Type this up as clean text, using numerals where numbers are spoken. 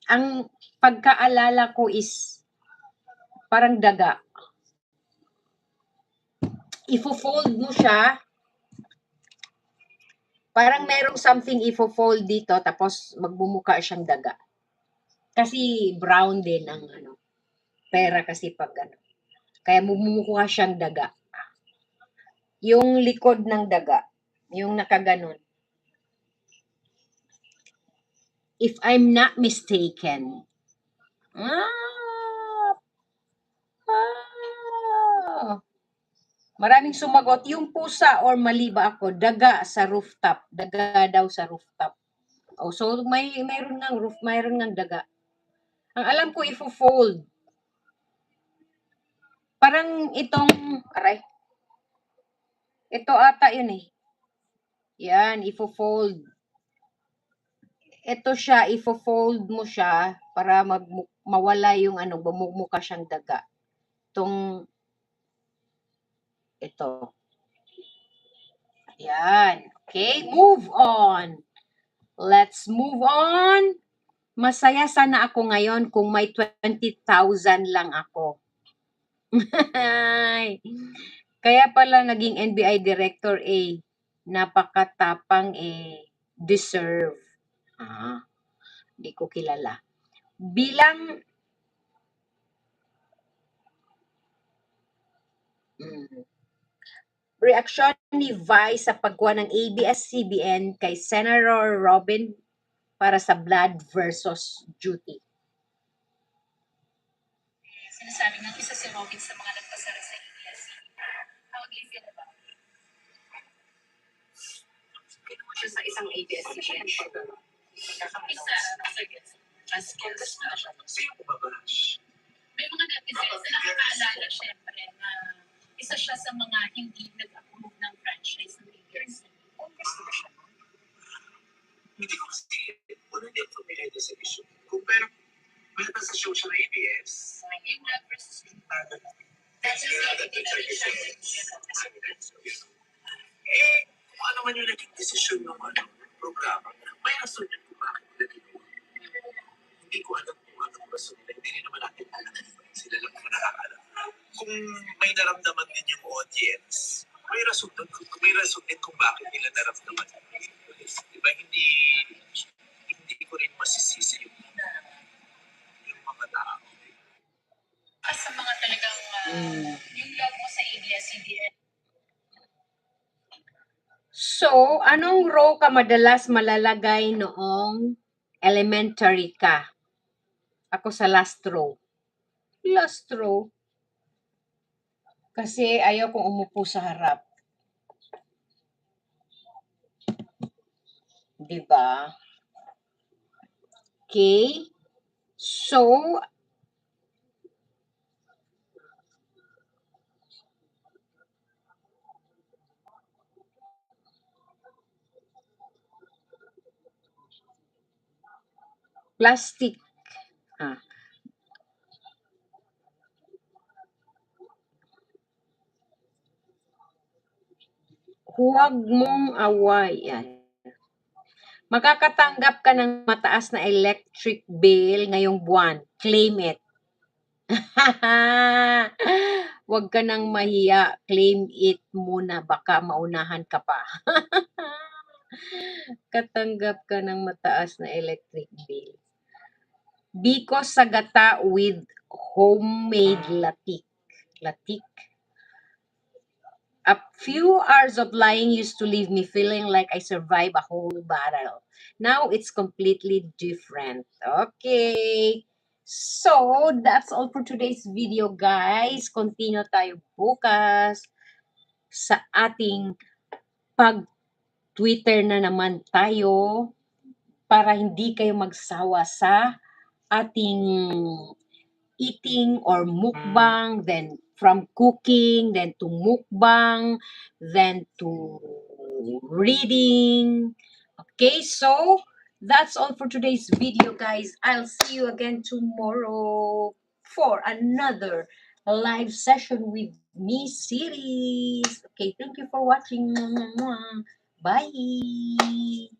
Ang pagkaalala ko is parang daga. Ifo-fold mo siya, parang merong something ifo-fold dito tapos magbumuka siyang daga. Kasi brown din ang pera kasi pag kaya bumubuka siyang daga. Yung likod ng daga, yung nakaganon. If I'm not mistaken. Maraming sumagot. Yung pusa or mali ba ako? Daga sa rooftop. Daga daw sa rooftop. Oh, so mayroon ngang roof, mayroon ngang daga. Ang alam ko ifo-fold. Parang itong, aray. Ito ata yun eh. Yan, ifo-fold. Ito siya, ifo-fold mo siya para mawala yung bumumuka siyang daga. Ito. Yan. Okay, move on. Let's move on. Masaya sana ako ngayon kung may 20,000 lang ako. Kaya pala naging NBI director napakatapang deserve. Hindi ko kilala. Bilang reaksyon ni Vice sa pagkuha ng ABS-CBN kay Senator Robin para sa blood versus duty. Sinasabi ng isa si Robin sa mga nagpasara sa ABS-CBN. How do you feel about it? Kinuha siya sa isang ABS-CBN. Sino bumabash? May mga netizens na nakakaalala syempre na isa siya sa mga hindi nag-approve ng franchise ng ABS-CBN. Hindi ko kasi, hindi ako familiar sa issue. Pero may nasa show siya ng ABS. Yung blood versus duty. That's kung ano man yung naging desisyon ng programa, may rason yun kung bakit nila ginawa. Hindi ko alam kung anong rason nila. Hindi rin naman natin alam. Sila lang kung nakakaalam. Kung may naramdaman din yung audience, may rason din kung bakit nila naramdaman. Diba, hindi ko rin masisisi yung mga tao. Sa mga talagang yung love mo sa ABS-CBN. So, anong row ka madalas malalagay noong elementary ka? Ako sa last row. Last row. Kasi ayaw kong umupo sa harap. Diba? Okay? So, plastic. Huwag mong awayan. Makakatanggap ka ng mataas na electric bill ngayong buwan. Claim it. Huwag ka nang mahiya. Claim it muna. Baka maunahan ka pa. Katanggap ka ng mataas na electric bill. Biko sa gata with homemade latik. Latik. A few hours of lying used to leave me feeling like I survived a whole battle. Now it's completely different. Okay. So, that's all for today's video, guys. Continue tayo bukas sa ating pag-Twitter na naman tayo para hindi kayo magsawa sa ating eating or mukbang, then from cooking, then to mukbang, then to reading. Okay, so that's all for today's video, guys. I'll see you again tomorrow for another live session with me series. Okay, thank you for watching. Bye.